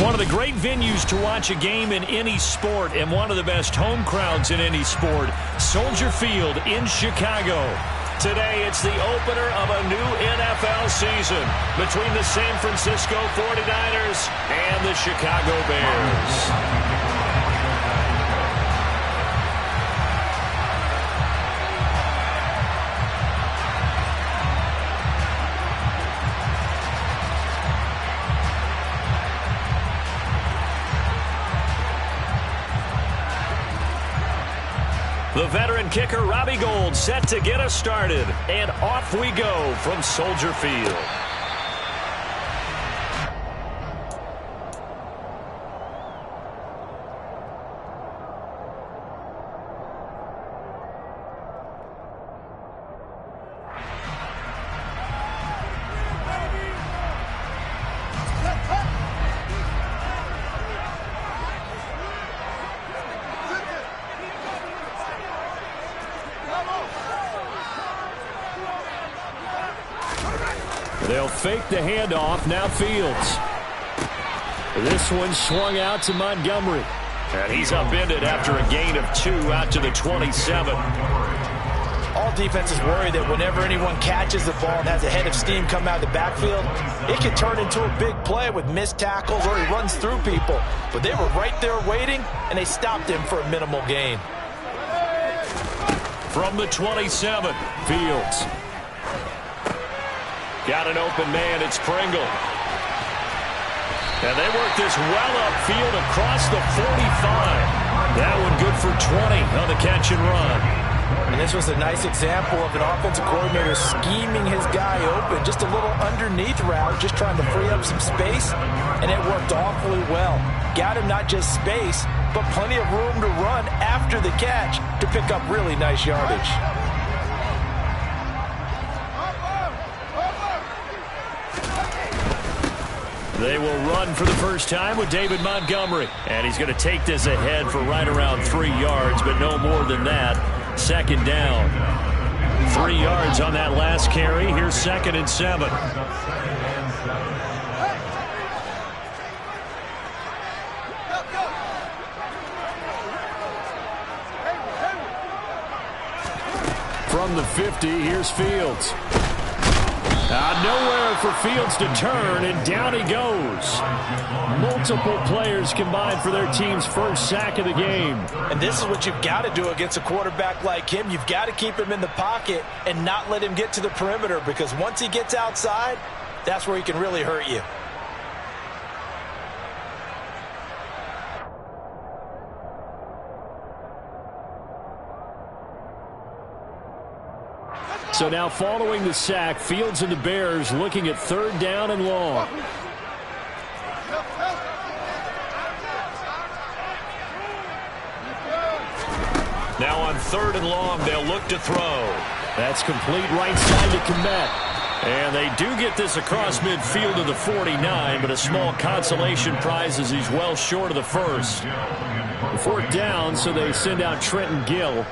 One of the great venues to watch a game in any sport and one of the best home crowds in any sport, Soldier Field in Chicago. Today, it's the opener of a new NFL season between the San Francisco 49ers and the Chicago Bears. The veteran kicker, Robbie Gould, set to get us started. And off we go from Soldier Field. They'll fake the handoff. Now Fields. This one swung out to Montgomery. And he's upended after a gain of 2 out to the 27. All defenses worry that whenever anyone catches the ball and has a head of steam come out of the backfield, it can turn into a big play with missed tackles or he runs through people. But they were right there waiting, and they stopped him for a minimal gain. From the 27, Fields. Got an open man, it's Pringle. And they work this well upfield across the 45. That one good for 20 on the catch and run. And this was a nice example of an offensive coordinator scheming his guy open. Just a little underneath route, just trying to free up some space. And it worked awfully well. Got him not just space, but plenty of room to run after the catch to pick up really nice yardage. They will run for the first time with David Montgomery. And he's going to take this ahead for right around 3 yards, but no more than that. Second down. 3 yards on that last carry. Here's 2nd and 7. From the 50, here's Fields. Nowhere for Fields to turn, and down he goes. Multiple players combined for their team's first sack of the game. And this is what you've got to do against a quarterback like him. You've got to keep him in the pocket and not let him get to the perimeter, because once he gets outside, that's where he can really hurt you. So now following the sack, Fields and the Bears looking at 3rd down and long. Now on 3rd and long, they'll look to throw. That's complete right side to Kmet. And they do get this across midfield to the 49, but a small consolation prize as he's well short of the first. 4th down, so they send out Trenton Gill.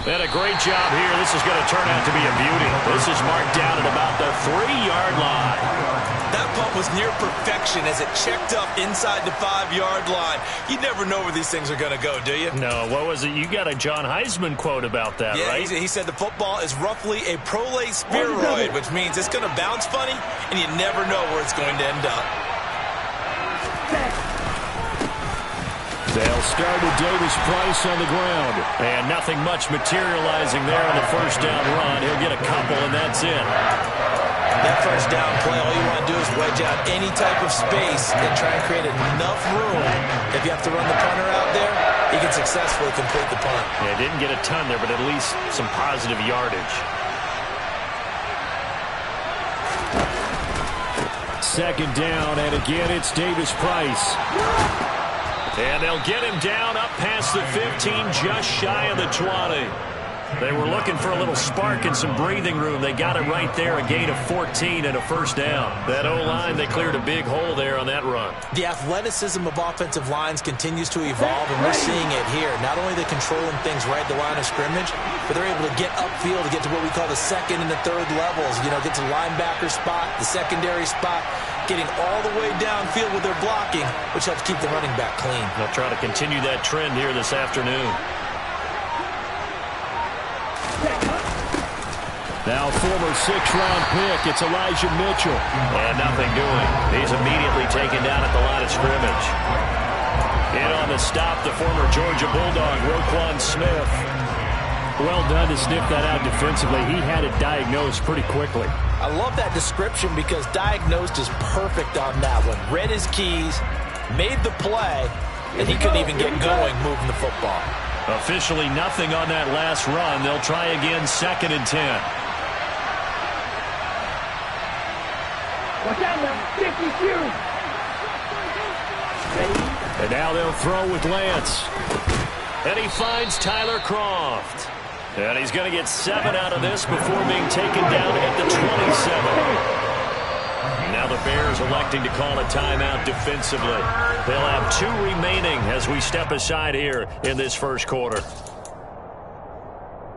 And a great job here. This is going to turn out to be a beauty. This is marked down at about the 3-yard line. That punt was near perfection as it checked up inside the 5-yard line. You never know where these things are going to go, do you? No, what was it? You got a John Heisman quote about that, yeah, right? He said the football is roughly a prolate spheroid, which means it's going to bounce funny, and you never know where it's going to end up. They'll start with Davis Price on the ground. And nothing much materializing there on the first down run. He'll get a couple, and that's it. That first down play, all you want to do is wedge out any type of space and try and create enough room. If you have to run the punter out there, he can successfully complete the punt. Yeah, didn't get a ton there, but at least some positive yardage. 2nd down, and again it's Davis Price. And they'll get him down up past the 15, just shy of the 20. They were looking for a little spark and some breathing room. They got it right there, a gain of 14 and a first down. That O-line, they cleared a big hole there on that run. The athleticism of offensive lines continues to evolve, and we're seeing it here. Not only are they controlling things right at the line of scrimmage, but they're able to get upfield to get to what we call the second and the third levels. You know, get to the linebacker spot, the secondary spot, getting all the way downfield with their blocking, which helps keep the running back clean. They'll try to continue that trend here this afternoon. Now former sixth-round pick, it's Elijah Mitchell. And nothing doing. He's immediately taken down at the line of scrimmage. In on the stop, the former Georgia Bulldog, Roquan Smith. Well done to sniff that out defensively. He had it diagnosed pretty quickly. I love that description because diagnosed is perfect on that one. Read his keys, made the play, and he couldn't even get going moving the football. Officially nothing on that last run. They'll try again, 2nd and 10. And now they'll throw with Lance. And he finds Tyler Croft. And he's going to get 7 out of this before being taken down at the 27. Now the Bears electing to call a timeout defensively. They'll have 2 remaining as we step aside here in this first quarter.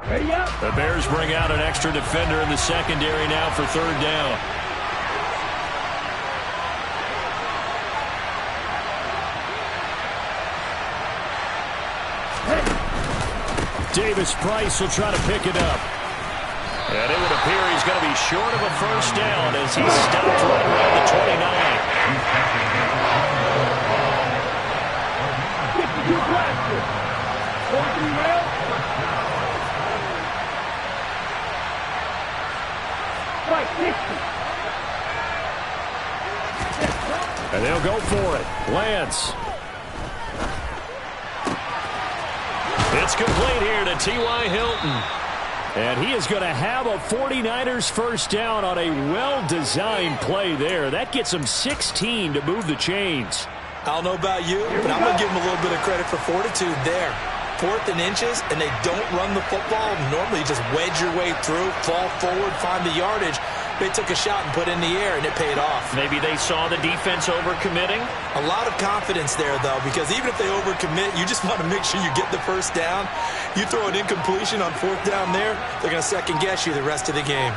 The Bears bring out an extra defender in the secondary now for 3rd down. Davis Price will try to pick it up. And it would appear he's going to be short of a first down as he's stopped right around the 29. And they'll go for it. Lance. It's complete here to T.Y. Hilton. And he is going to have a 49ers first down on a well-designed play there. That gets him 16 to move the chains. I don't know about you, but I'm going to give them a little bit of credit for fortitude there. 4th and inches, and they don't run the football. Normally, you just wedge your way through, fall forward, find the yardage. They took a shot and put it in the air, and it paid off. Maybe they saw the defense overcommitting. A lot of confidence there, though, because even if they overcommit, you just want to make sure you get the first down. You throw an incompletion on 4th down there, they're going to second-guess you the rest of the game.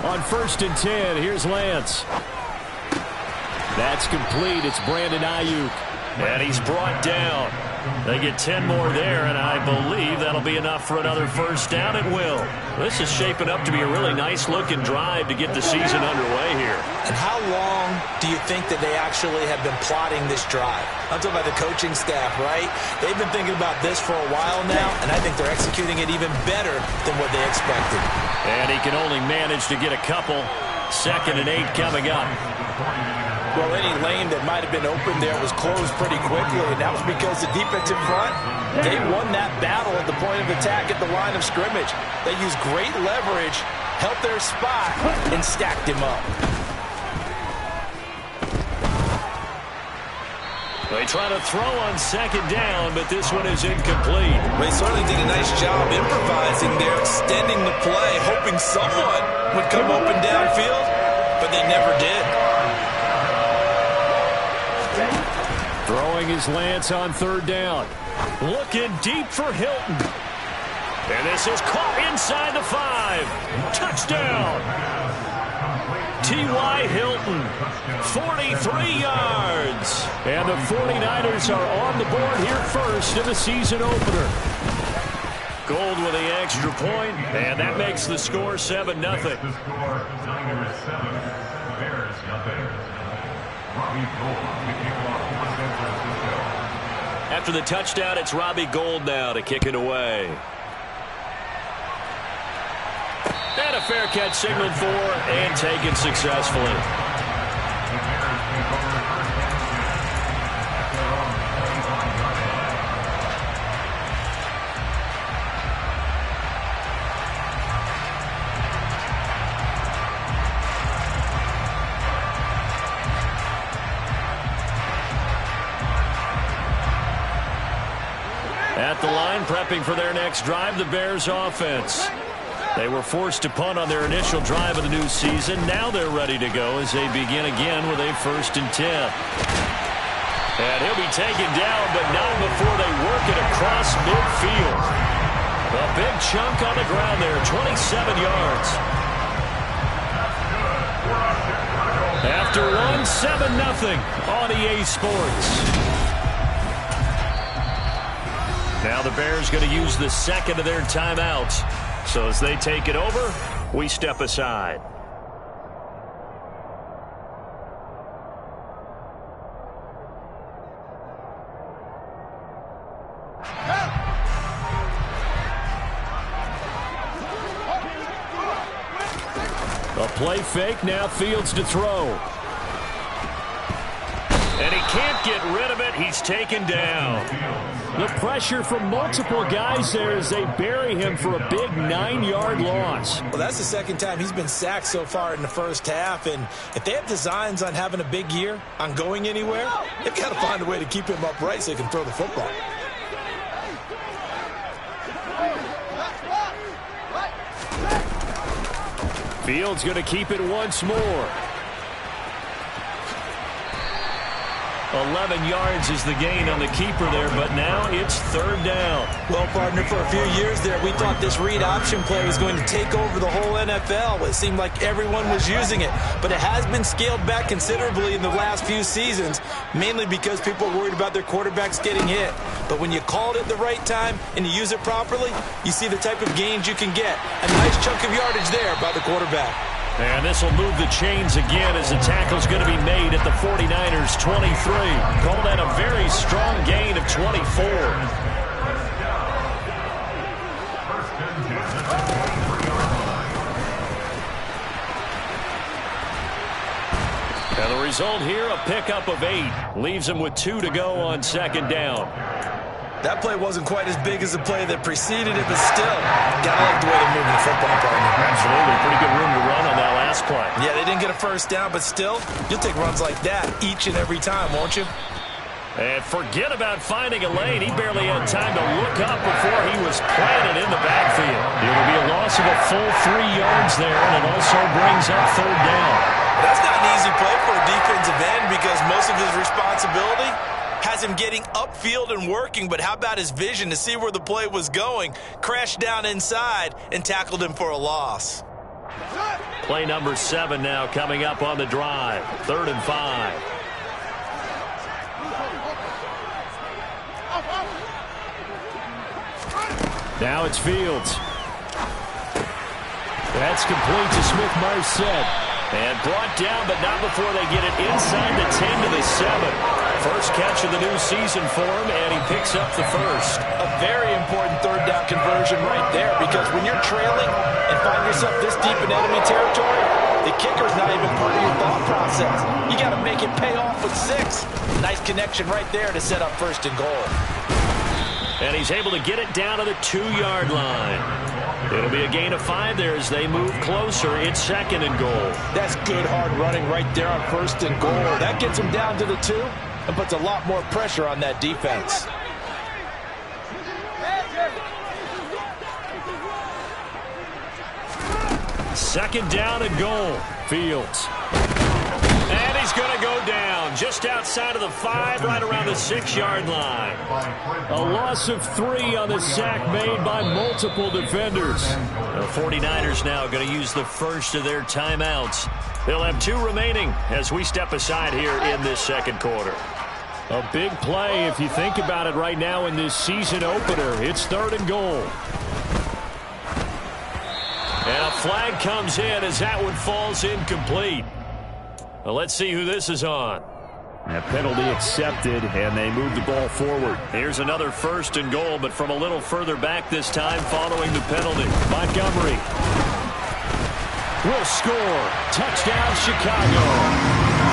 On 1st and 10, here's Lance. That's complete. It's Brandon Ayuk. And he's brought down. They get 10 more there, and I believe that'll be enough for another first down. It will. This is shaping up to be a really nice-looking drive to get the season underway here. And how long do you think that they actually have been plotting this drive? I'm talking about the coaching staff, right? They've been thinking about this for a while now, and I think they're executing it even better than what they expected. And he can only manage to get a couple. 2nd and 8 coming up. Well, any lane that might have been open there was closed pretty quickly, and that was because the defensive front, they won that battle at the point of attack at the line of scrimmage. They used great leverage, helped their spot, and stacked him up. They try to throw on 2nd down, but this one is incomplete. They certainly did a nice job improvising there, extending the play, hoping someone would come open downfield, but they never did. Throwing his Lance on 3rd down. Looking deep for Hilton. And this is caught inside the 5. Touchdown. T.Y. Hilton, 43 yards. And the 49ers are on the board here first in the season opener. Gold with the extra point, and that makes the score 7-0. After the touchdown, it's Robbie Gould now to kick it away. And a fair catch signaled for and taken successfully. At the line, prepping for their next drive, the Bears offense. They were forced to punt on their initial drive of the new season. Now they're ready to go as they begin again with a 1st and 10. And he'll be taken down, but not before they work it across midfield. A big chunk on the ground there, 27 yards. After one, 7-0 on EA Sports. Now the Bears going to use the second of their timeouts. So as they take it over, we step aside. A play fake, now Fields to throw. And he can't get rid of it. He's taken down. The pressure from multiple guys there as they bury him for a big 9-yard loss. Well, that's the second time he's been sacked so far in the first half. And if they have designs on having a big year, on going anywhere, they've got to find a way to keep him upright so they can throw the football. Fields going to keep it once more. 11 yards is the gain on the keeper there, but now it's 3rd down. Well, partner, for a few years there, we thought this read option play was going to take over the whole NFL. It seemed like everyone was using it, but it has been scaled back considerably in the last few seasons, mainly because people are worried about their quarterbacks getting hit. But when you call it at the right time and you use it properly, you see the type of gains you can get. A nice chunk of yardage there by the quarterback. And this will move the chains again as the tackle's going to be made at the 49ers 23. Call that a very strong gain of 24. And the result here, a pickup of 8. Leaves them with 2 to go on 2nd down. That play wasn't quite as big as the play that preceded it, but still, gotta like the way they're moving the football, partner. Absolutely. Pretty good room to run on that last play. Yeah, they didn't get a first down, but still, you'll take runs like that each and every time, won't you? And forget about finding a lane. He barely had time to look up before he was planted in the backfield. It'll be a loss of a full 3 yards there, and it also brings up 3rd down. That's not an easy play for a defensive end because most of his responsibility has him getting upfield and working, but how about his vision to see where the play was going, crashed down inside, and tackled him for a loss. Play number 7 now coming up on the drive. 3rd and 5. Now it's Fields. That's complete to Smith-Marset. And brought down, but not before they get it inside the 10 to the 7. First catch of the new season for him, and he picks up the first. A very important 3rd down conversion right there, because when you're trailing and find yourself this deep in enemy territory, the kicker's not even part of your thought process. You got to make it pay off with 6. Nice connection right there to set up 1st and goal. And he's able to get it down to the 2-yard line. It'll be a gain of 5 there as they move closer. It's 2nd and goal. That's good hard running right there on 1st and goal. That gets him down to the 2 and puts a lot more pressure on that defense. Second down and goal. Fields. And he's going to go down just outside of the 5, right around the 6-yard line. A loss of 3 on the sack made by multiple defenders. The 49ers now going to use the first of their timeouts. They'll have 2 remaining as we step aside here in this 2nd quarter. A big play if you think about it right now in this season opener. It's 3rd and goal. And a flag comes in as that one falls incomplete. Well, let's see who this is on. A penalty accepted, and they move the ball forward. Here's another 1st and goal, but from a little further back this time following the penalty. Montgomery will score. Touchdown, Chicago.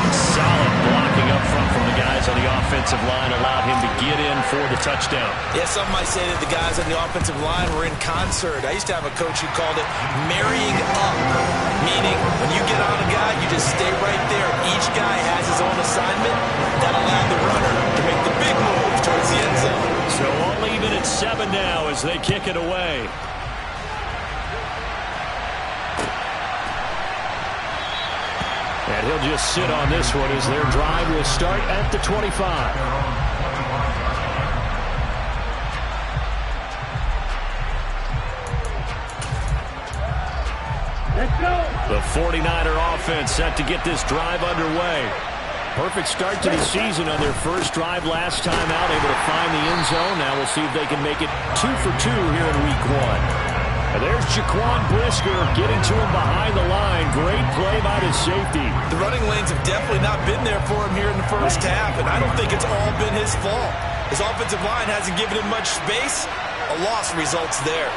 Solid blocking up front from the guys on the offensive line allowed him to get in for the touchdown. Yeah, some might say that the guys on the offensive line were in concert. I used to have a coach who called it marrying up, meaning when you get on a guy, you just stay right there. Each guy has his own assignment. That allowed the runner to make the big move towards towards the end zone. So all even at 7 now as they kick it away. And he'll just sit on this one as their drive will start at the 25. The 49er offense set to get this drive underway. Perfect start to the season on their first drive last time out, able to find the end zone. Now we'll see if they can make it 2 for 2 here in week 1. And there's Jaquan Brisker getting to him behind the line. Great play by the safety. The running lanes have definitely not been there for him here in the first half, and I don't think it's all been his fault. His offensive line hasn't given him much space. A loss results there.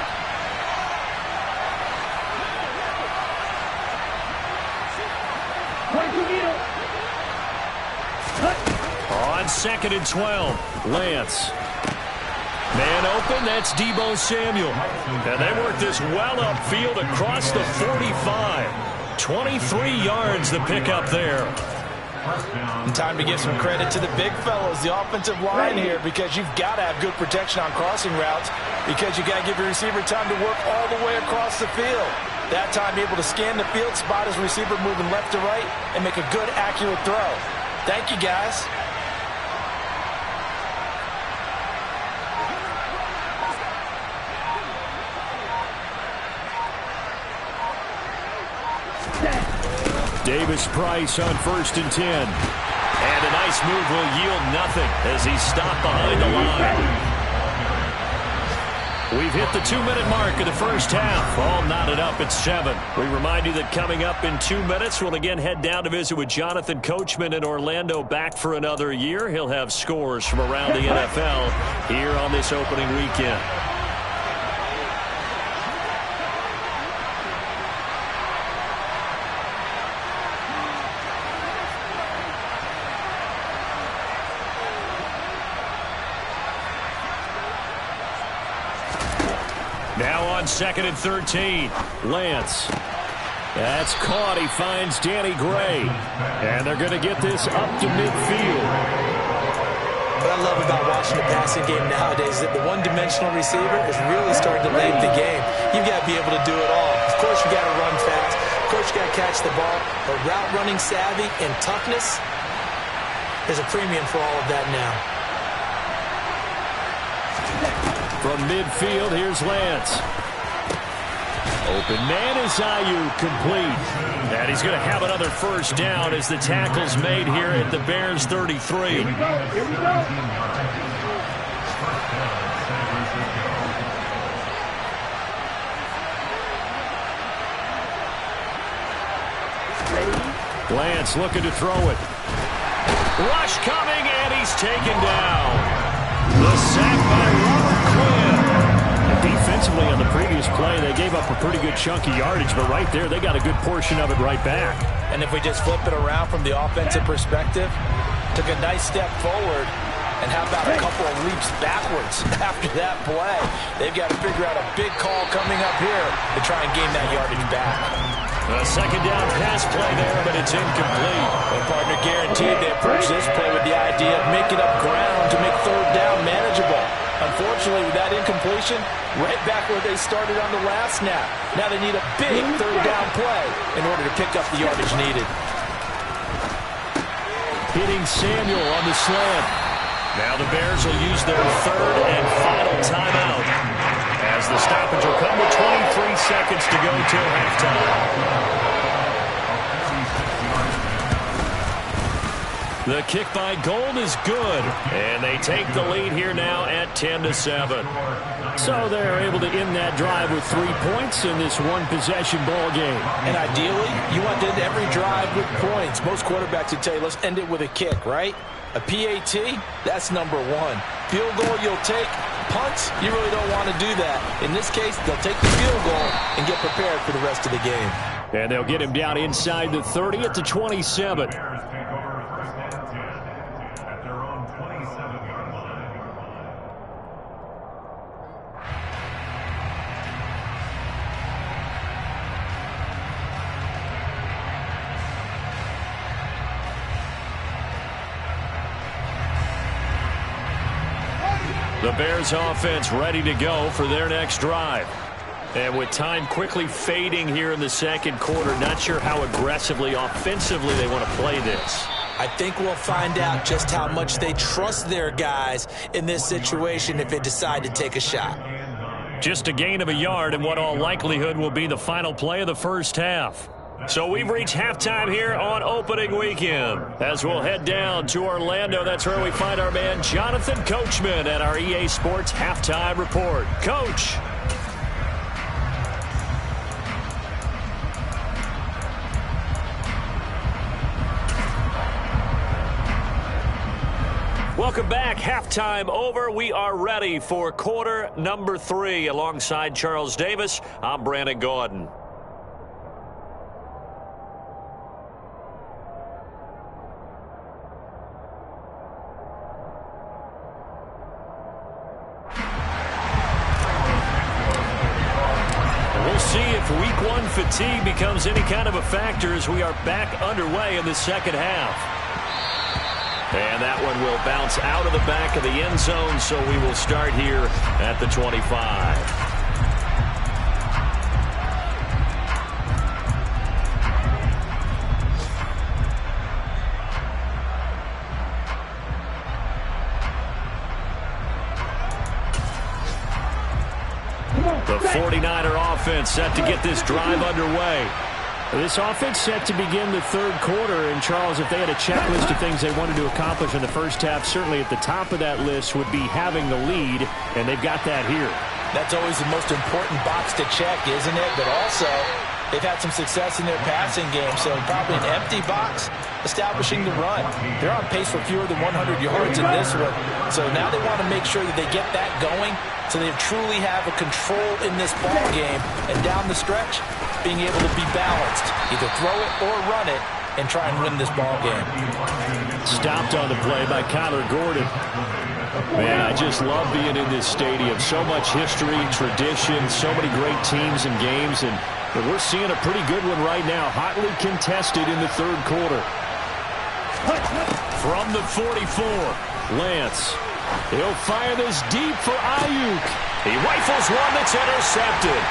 On 2nd and 12, Lance. Man open, that's Deebo Samuel. And they work this well upfield across the 45. 23 yards the pickup there. And time to give some credit to the big fellows, the offensive line here, because you've got to have good protection on crossing routes, because you've got to give your receiver time to work all the way across the field. That time able to scan the field, spot his receiver moving left to right, and make a good, accurate throw. Thank you, guys. Davis Price on 1st and 10. And a nice move will yield nothing as he's stopped behind the line. We've hit the 2-minute mark of the first half. All knotted up at 7. We remind you that coming up in 2 minutes, we'll again head down to visit with Jonathan Coachman in Orlando, back for another year. He'll have scores from around the NFL here on this opening weekend. Now on 2nd and 13, Lance. That's caught. He finds Danny Gray. And they're going to get this up to midfield. What I love about watching the passing game nowadays is that the one-dimensional receiver is really starting to lead the game. You've got to be able to do it all. Of course, you got to run fast. Of course, you got to catch the ball. But route running savvy and toughness is a premium for all of that now. From midfield, here's Lance. Open man is Ayuk, complete. And he's going to have another first down as the tackle's made here at the Bears 33. Here we go. Lance looking to throw it. Rush coming, and he's taken down. The sack by Robert Quinn. Defensively on the previous play, they gave up a pretty good chunk of yardage, but right there, they got a good portion of it right back. And if we just flip it around from the offensive perspective, took a nice step forward, and how about a couple of leaps backwards after that play? They've got to figure out a big call coming up here to try and gain that yardage back. A second down pass play there, but it's incomplete. And partner guaranteed they approach this play with the idea of making up ground to make third down manageable. Unfortunately, with that incompletion, right back where they started on the last snap. Now they need a big third down play in order to pick up the yardage needed. Hitting Samuel on the slant. Now the Bears will use their third and final timeout, as the stoppage will come with 23 seconds to go till halftime. The kick by Gold is good, and they take the lead here now at 10-7. So they're able to end that drive with 3 points in this one-possession ball game. And ideally, you want to end every drive with points. Most quarterbacks would tell you, let's end it with a kick, right? A PAT, that's number 1. Field goal you'll take. Punts, you really don't want to do that. In this case, they'll take the field goal and get prepared for the rest of the game. And they'll get him down inside the 30 at the 27. The Bears offense ready to go for their next drive. And with time quickly fading here in the second quarter, not sure how aggressively, offensively they want to play this. I think we'll find out just how much they trust their guys in this situation if they decide to take a shot. Just a gain of a yard in what all likelihood will be the final play of the first half. So we've reached halftime here on opening weekend. As we'll head down to Orlando, that's where we find our man Jonathan Coachman at our EA Sports Halftime Report. Coach. Welcome back. Halftime over. We are ready for quarter number 3. Alongside Charles Davis, I'm Brandon Gaudin. We'll see if week 1 fatigue becomes any kind of a factor as we are back underway in the second half. And that one will bounce out of the back of the end zone, so we will start here at the 25. The 49er offense set to get this drive underway. This offense set to begin the third quarter, and Charles, if they had a checklist of things they wanted to accomplish in the first half, certainly at the top of that list would be having the lead, and they've got that here. That's always the most important box to check, isn't it? But also, they've had some success in their passing game, so probably an empty box establishing the run. They're on pace for fewer than 100 yards in this one, so now they want to make sure that they get that going so they truly have a control in this ball game, and down the stretch, being able to be balanced, either throw it or run it, and try and win this ball game. Stopped on the play by Kyler Gordon. Man, I just love being in this stadium. So much history, tradition, so many great teams and games, and we're seeing a pretty good one right now, hotly contested in the third quarter. From the 44, Lance. He'll fire this deep for Ayuk. He rifles one that's intercepted.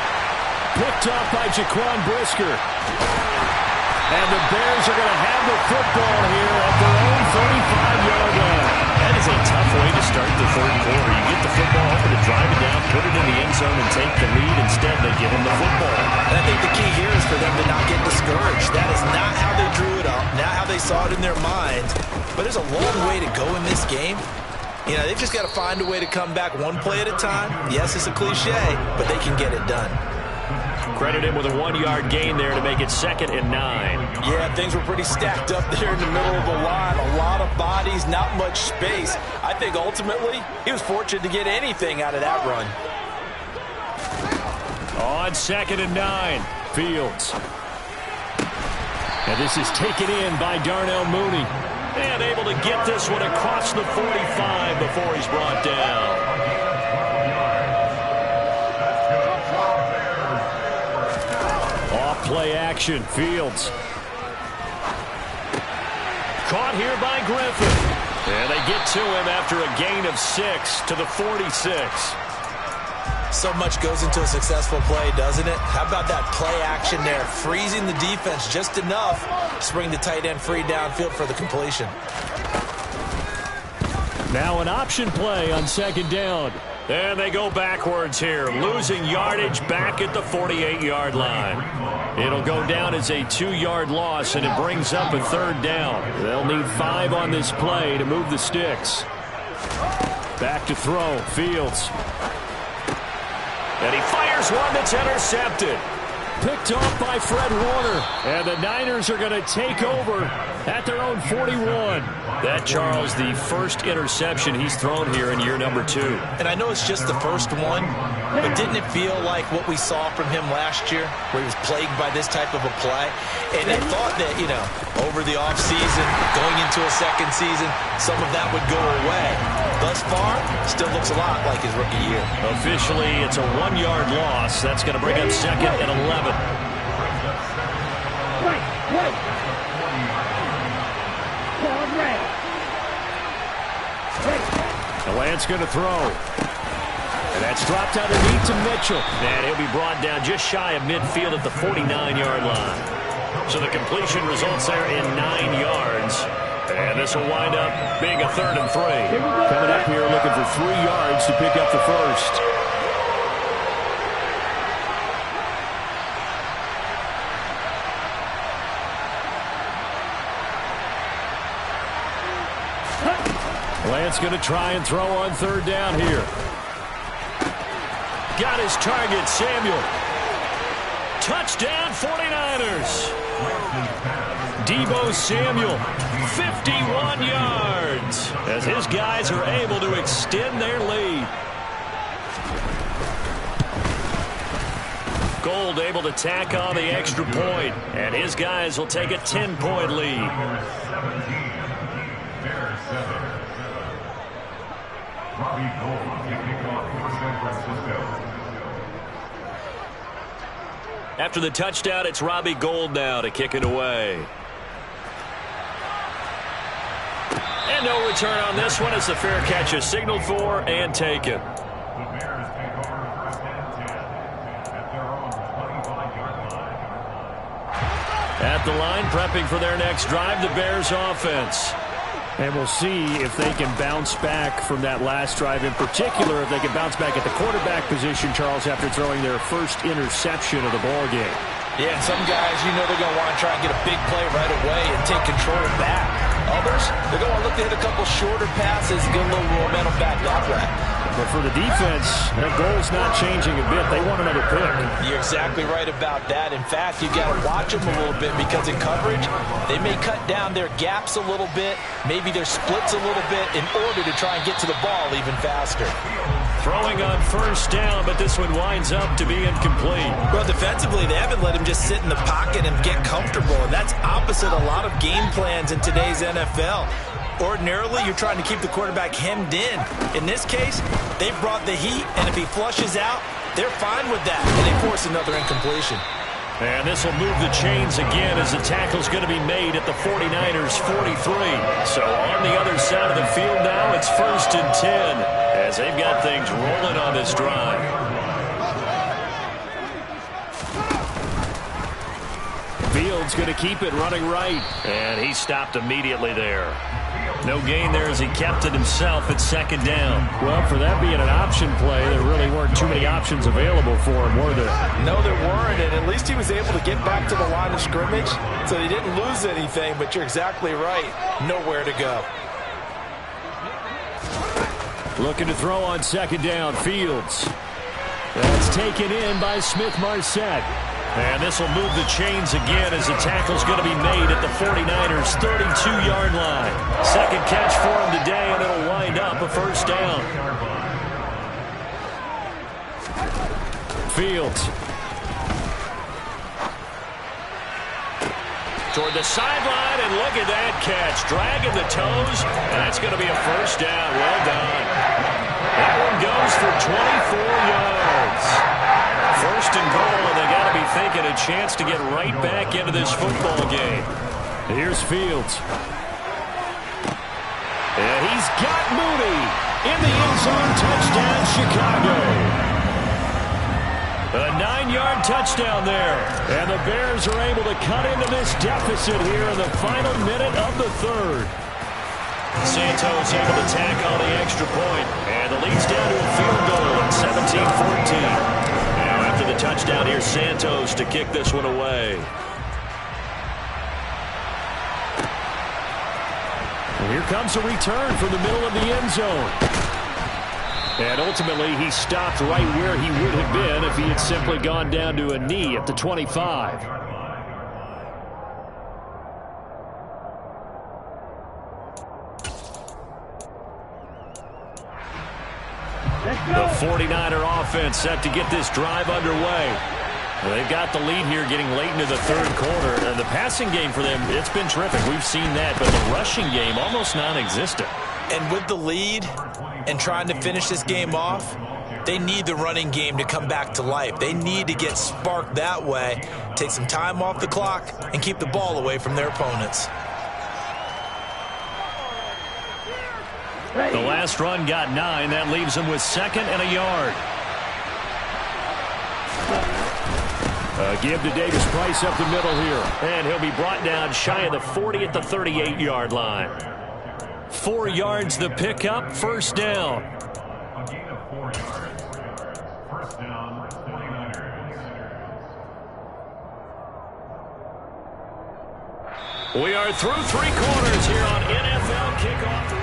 Picked up by Jaquan Brisker. And the Bears are going to have the football here at their own 35-yard line. That is a tough way to start the third quarter. You get the football, hoping to drive it down, put it in the end zone, and take the lead. Instead, they give them the football. And I think the key here is for them to not get discouraged. That is not how they drew it up, not how they saw it in their minds. But there's a long way to go in this game. You know, they've just got to find a way to come back one play at a time. Yes, it's a cliche, but they can get it done. Credit him with a 1-yard gain there to make it 2nd and 9. Yeah, things were pretty stacked up there in the middle of the line. A lot of bodies, not much space. I think ultimately he was fortunate to get anything out of that run. On 2nd and 9, Fields. And this is taken in by Darnell Mooney. And able to get this one across the 45 before he's brought down. Play action, Fields. Caught here by Griffin. And they get to him after a gain of 6 to the 46. So much goes into a successful play, doesn't it? How about that play action there? Freezing the defense just enough to bring the tight end free downfield for the completion. Now an option play on 2nd down. And they go backwards here, losing yardage back at the 48-yard line. It'll go down as a 2-yard loss, and it brings up a 3rd down. They'll need 5 on this play to move the sticks. Back to throw, Fields. And he fires one that's intercepted. Picked off by Fred Warner. And the Niners are going to take over at their own 41. That, Charles, the first interception he's thrown here in year number 2. And I know it's just the first one, but didn't it feel like what we saw from him last year, where he was plagued by this type of a play? And I thought that, you know, over the offseason, going into a second season, some of that would go away. Thus far, still looks a lot like his rookie year. Officially, it's a 1-yard loss. That's going to bring up 2nd and 11. The Lance going to throw. And that's dropped underneath to Mitchell. And he'll be brought down just shy of midfield at the 49-yard line. So the completion results there in 9 yards. And this will wind up being a 3rd and 3. Coming up here looking for 3 yards to pick up the first. Lance going to try and throw on 3rd down here. Got his target, Samuel. Touchdown, 49ers. Deebo Samuel, 51 yards, as his guys are able to extend their lead. Gold able to tack on the extra point, and his guys will take a 10-point lead. After the touchdown, it's Robbie Gould now to kick it away. And no return on this one as the fair catch is signaled for and taken. At the line, prepping for their next drive, the Bears offense. And we'll see if they can bounce back from that last drive, in particular if they can bounce back at the quarterback position, Charles, after throwing their first interception of the ball game. Yeah, and some guys, you know they're going to want to try and get a big play right away and take control back. Others, they're going to look to hit a couple shorter passes and get a little momentum back that way. But for the defense, their goal's not changing a bit. They want another pick. You're exactly right about that. In fact, you got to watch them a little bit because in coverage, they may cut down their gaps a little bit, maybe their splits a little bit in order to try and get to the ball even faster. Throwing on 1st down, but this one winds up to be incomplete. Well, defensively, they haven't let him just sit in the pocket and get comfortable, and that's opposite a lot of game plans in today's NFL. Ordinarily, you're trying to keep the quarterback hemmed in. In this case, they brought the heat, and if he flushes out, they're fine with that, and they force another incompletion. And this will move the chains again as the tackle's going to be made at the 49ers' 43. So on the other side of the field now, it's 1st and 10 as they've got things rolling on this drive. Fields going to keep it running right, and he stopped immediately there. No gain there as he kept it himself at 2nd down. Well, for that being an option play, there really weren't too many options available for him, were there? No, there weren't, and at least he was able to get back to the line of scrimmage, so he didn't lose anything, but you're exactly right. Nowhere to go. Looking to throw on 2nd down, Fields. That's taken in by Smith-Marset. And this will move the chains again as the tackle's going to be made at the 49ers' 32-yard line. 2nd catch for him today, and it'll wind up a 1st down. Fields. Toward the sideline, and look at that catch. Dragging the toes, and that's going to be a 1st down. Well done. That one goes for 24 yards. 1st and goal, and they got to be thinking a chance to get right back into this football game. Here's Fields. And he's got Mooney in the end zone. Touchdown, Chicago. A 9-yard touchdown there. And the Bears are able to cut into this deficit here in the final minute of the 3rd. Santos able to tack on the extra point, and the lead's down to a field goal at 17-14. The touchdown here, Santos to kick this one away. And here comes a return from the middle of the end zone. And ultimately, he stopped right where he would have been if he had simply gone down to a knee at the 25. The 49er offense set to get this drive underway. Well, they've got the lead here getting late into the 3rd quarter. And the passing game for them, it's been terrific. We've seen that, but the rushing game almost non-existent. And with the lead and trying to finish this game off, they need the running game to come back to life. They need to get sparked that way, take some time off the clock, and keep the ball away from their opponents. The last run got 9. That leaves him with 2nd and a yard. Give to Davis Price up the middle here. And he'll be brought down shy of the 40 at the 38-yard line. 4 yards the pickup, 1st down. A gain of 4 yards. 1st down, 49ers. We are through 3 quarters here on NFL Kickoff.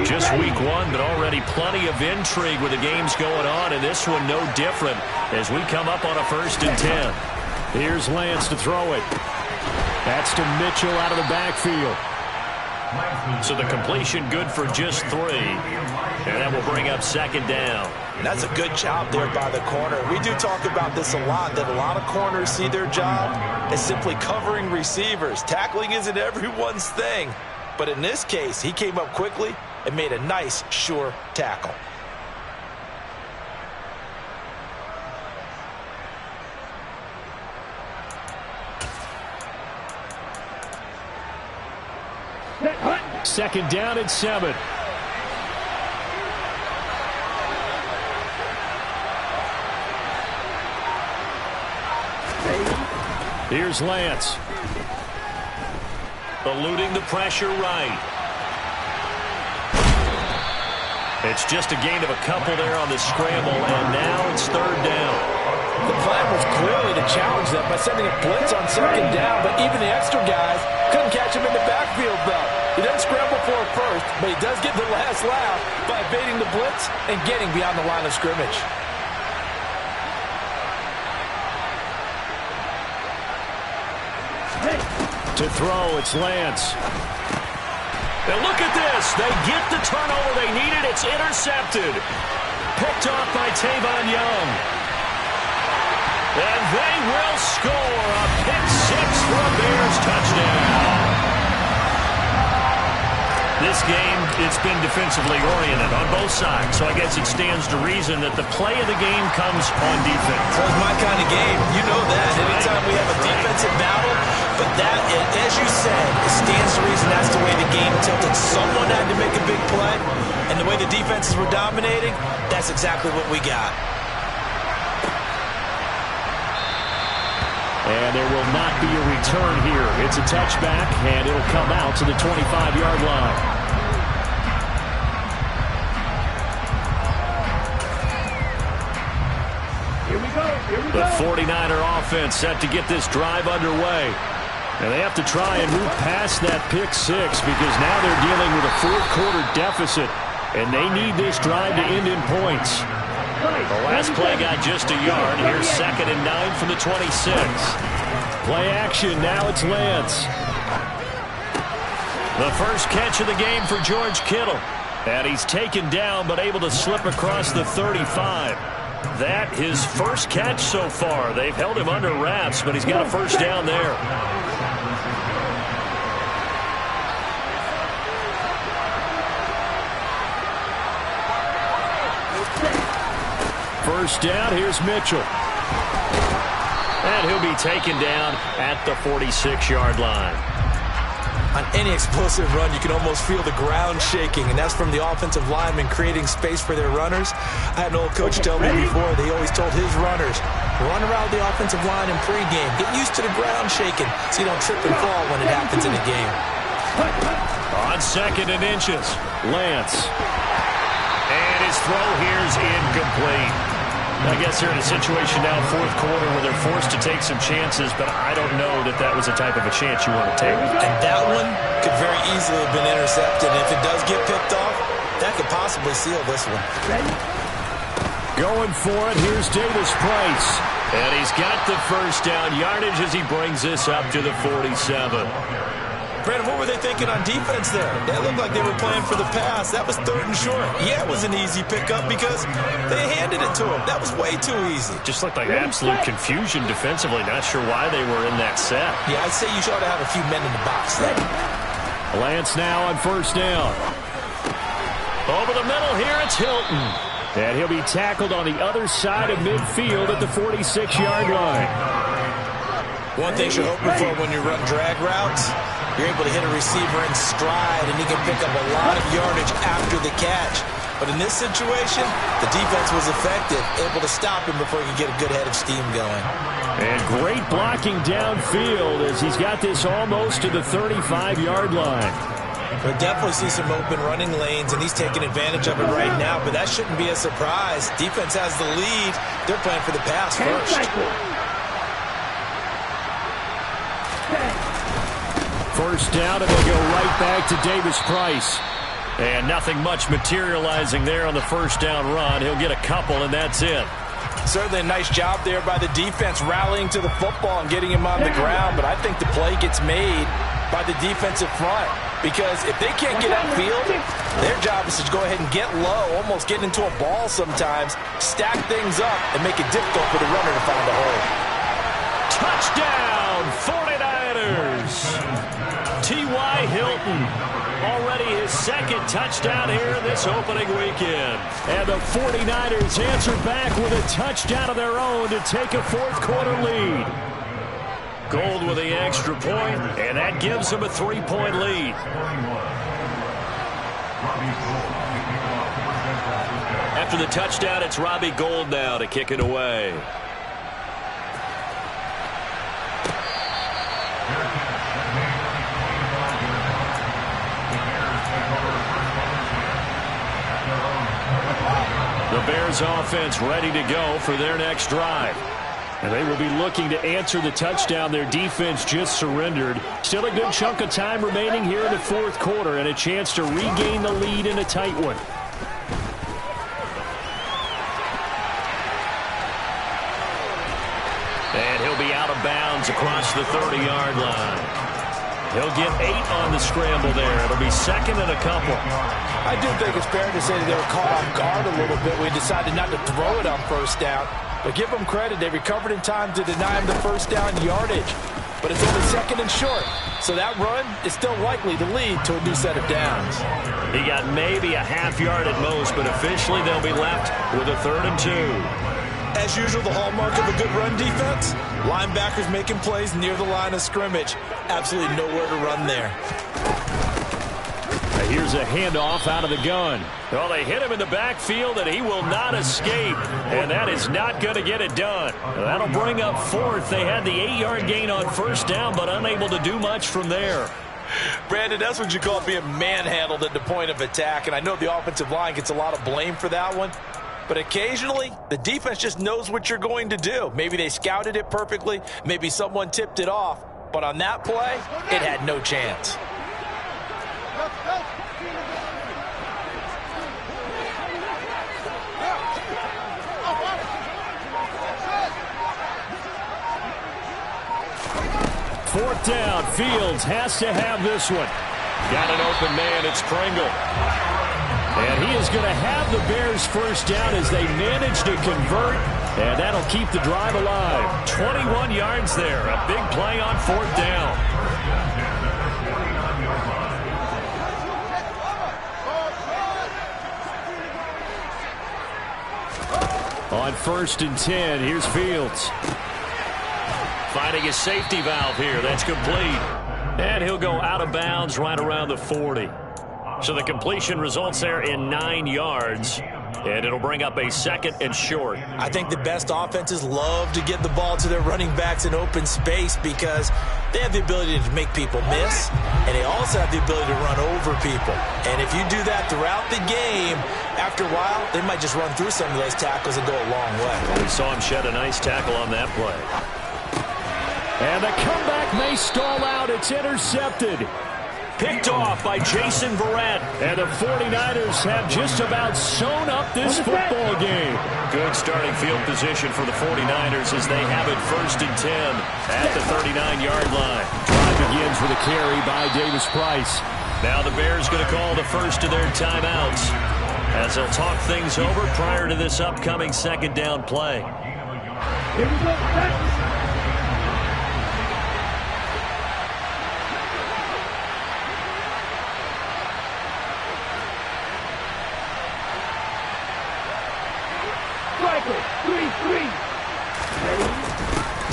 Just week 1, but already plenty of intrigue with the games going on, and this one no different as we come up on a 1st and 10. Here's Lance to throw it. That's to Mitchell out of the backfield. So the completion good for just 3. And that will bring up 2nd down. And that's a good job there by the corner. We do talk about this a lot, that a lot of corners see their job as simply covering receivers. Tackling isn't everyone's thing. But in this case, he came up quickly and made a nice, sure tackle. Second down and 7. Here's Lance. Eluding the pressure right. It's just a gain of a couple there on the scramble, and now it's 3rd down. The plan was clearly to challenge them by sending a blitz on 2nd down, but even the extra guys couldn't catch him in the backfield, though. He doesn't scramble for it first, but he does get the last laugh by evading the blitz and getting beyond the line of scrimmage. To throw, it's Lance. And look at this. They get the turnover they needed. It's intercepted. Picked off by Tavon Young. And they will score a pick-6 for a Bears touchdown. This game, it's been defensively oriented on both sides, so I guess it stands to reason that the play of the game comes on defense. Well, it's my kind of game. You know that. Anytime we have a defensive battle, but that, as you said, it stands to reason that's the way the game tilted. Someone had to make a big play, and the way the defenses were dominating, that's exactly what we got. And there will not be a return here. It's a touchback, and it'll come out to the 25-yard line. Here we go. The 49er offense set to get this drive underway. And they have to try and move past that pick-6 because now they're dealing with a 4th-quarter deficit, and they need this drive to end in points. The last play got just a yard. Here's 2nd and 9 from the 26. Play action. Now it's Lance. The first catch of the game for George Kittle. And he's taken down but able to slip across the 35. That his first catch so far. They've held him under wraps, but he's got a 1st down there. First down, here's Mitchell. And he'll be taken down at the 46-yard line. On any explosive run, you can almost feel the ground shaking, and that's from the offensive linemen creating space for their runners. I had an old coach tell me before, they always told his runners, run around the offensive line in pregame. Get used to the ground shaking so you don't trip and fall when it happens in a game. On 2nd and inches, Lance. And his throw here's incomplete. I guess they're in a situation now, 4th quarter, where they're forced to take some chances, but I don't know that that was the type of a chance you want to take. And that one could very easily have been intercepted. And if it does get picked off, that could possibly seal this one. Going for it, here's Davis Price. And he's got the 1st down yardage as he brings this up to the 47. Brandon, what were they thinking on defense there? They looked like they were playing for the pass. That was 3rd and short. Yeah, it was an easy pickup because they handed it to him. That was way too easy. Just looked like absolute confusion defensively. Not sure why they were in that set. Yeah, I'd say you ought to have a few men in the box there. Lance now on 1st down. Over the middle here, it's Hilton. And he'll be tackled on the other side of midfield at the 46-yard line. One thing you're hoping for when you run drag routes, you're able to hit a receiver in stride, and he can pick up a lot of yardage after the catch. But in this situation, the defense was effective, able to stop him before he could get a good head of steam going. And great blocking downfield as he's got this almost to the 35-yard line. We'll definitely see some open running lanes, and he's taking advantage of it right now, but that shouldn't be a surprise. Defense has the lead. They're playing for the pass first. First down, and they'll go right back to Davis Price. And nothing much materializing there on the first down run. He'll get a couple, and that's it. Certainly a nice job there by the defense rallying to the football and getting him on the ground, but I think the play gets made by the defensive front because if they can't get upfield, their job is to go ahead and get low, almost get into a ball sometimes, stack things up, and make it difficult for the runner to find a hole. Touchdown, 49ers! T.Y. Hilton, already his 2nd touchdown here in this opening weekend. And the 49ers answer back with a touchdown of their own to take a 4th quarter lead. Gold with the extra point, and that gives them a 3-point lead. After the touchdown, it's Robbie Gould now to kick it away. The Bears offense ready to go for their next drive. And they will be looking to answer the touchdown their defense just surrendered. Still a good chunk of time remaining here in the 4th quarter and a chance to regain the lead in a tight one. And he'll be out of bounds across the 30-yard line. He'll get 8 on the scramble there. It'll be 2nd and a couple. I do think it's fair to say that they were caught off guard a little bit. We decided not to throw it on 1st down. But give them credit. They recovered in time to deny him the 1st down yardage. But it's only 2nd and short. So that run is still likely to lead to a new set of downs. He got maybe a half yard at most, but officially they'll be left with a 3rd and 2. As usual, the hallmark of a good run defense, linebackers making plays near the line of scrimmage. Absolutely nowhere to run there. Here's a handoff out of the gun. Well, they hit him in the backfield, and he will not escape. And that is not going to get it done. That'll bring up 4th. They had the 8-yard gain on 1st down, but unable to do much from there. Brandon, that's what you call being manhandled at the point of attack. And I know the offensive line gets a lot of blame for that one. But occasionally, the defense just knows what you're going to do. Maybe they scouted it perfectly. Maybe someone tipped it off. But on that play, it had no chance. Fourth down, Fields has to have this one. Got an open man, it's Pringle. And he is going to have the Bears first down as they manage to convert, and that'll keep the drive alive. 21 yards there, a big play on 4th down. On 1st and 10, here's Fields. Finding his safety valve here, that's complete. And he'll go out of bounds right around the 40. So the completion results there in 9 yards, and it'll bring up a 2nd and short. I think the best offenses love to get the ball to their running backs in open space because they have the ability to make people miss, and they also have the ability to run over people. And if you do that throughout the game, after a while, they might just run through some of those tackles and go a long way. Well, we saw him shed a nice tackle on that play. And the comeback may stall out. It's intercepted. Picked off by Jason Verrett. And the 49ers have just about sewn up this football game. Good starting field position for the 49ers as they have it 1st and 10 at the 39-yard line. Drive begins with a carry by Davis Price. Now the Bears going to call the first of their timeouts as they'll talk things over prior to this upcoming 2nd down play. Here we go.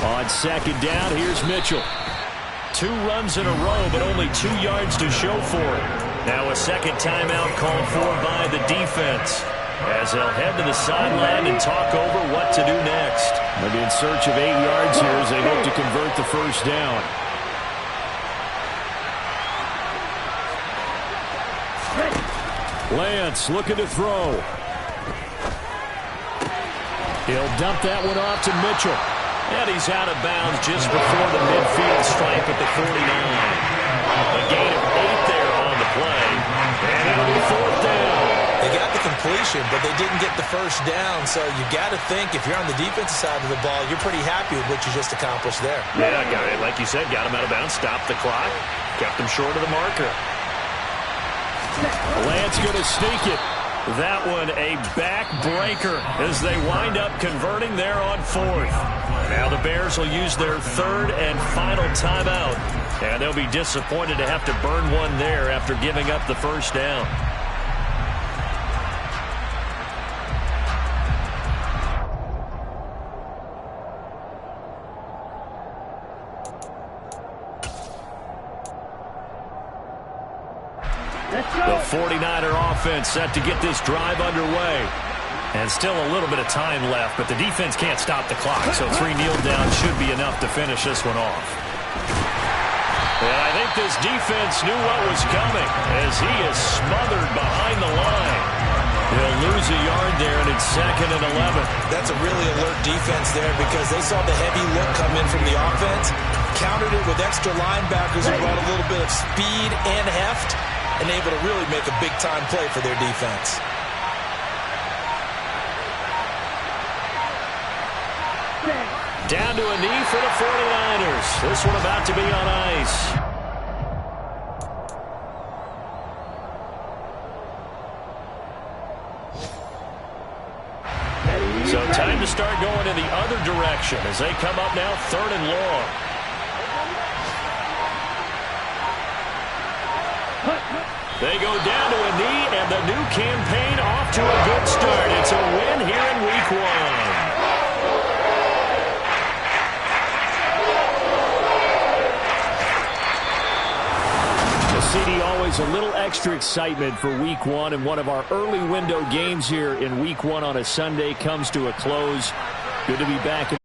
On 2nd down, here's Mitchell. 2 runs in a row, but only 2 yards to show for it. Now a 2nd timeout called for by the defense as they'll head to the sideline and talk over what to do next. They'll be in search of 8 yards here as they hope to convert the 1st down. Lance looking to throw. He'll dump that one off to Mitchell. And he's out of bounds just before the midfield stripe at the 49. A gain of 8 there on the play. And it'll be 4th down. They got the completion, but they didn't get the 1st down. So you got to think if you're on the defensive side of the ball, you're pretty happy with what you just accomplished there. Yeah, like you said, got him out of bounds, stopped the clock, kept him short of the marker. Lance going to sneak it. That one a backbreaker as they wind up converting there on 4th. Now the Bears will use their 3rd and final timeout. And they'll be disappointed to have to burn one there after giving up the 1st down. The 49er offense set to get this drive underway. And still a little bit of time left, but the defense can't stop the clock, so 3 kneel downs should be enough to finish this one off. And I think this defense knew what was coming as he is smothered behind the line. He'll lose a yard there, and it's 2nd and 11. That's a really alert defense there because they saw the heavy look come in from the offense, countered it with extra linebackers who brought a little bit of speed and heft, and able to really make a big-time play for their defense. Down to a knee for the 49ers. This one about to be on ice. So time to start going in the other direction as they come up now 3rd and long. They go down to a knee, and the new campaign off to a good start. It's a win here in Week 1. CD, always a little extra excitement for Week 1, and one of our early window games here in Week 1 on a Sunday comes to a close. Good to be back.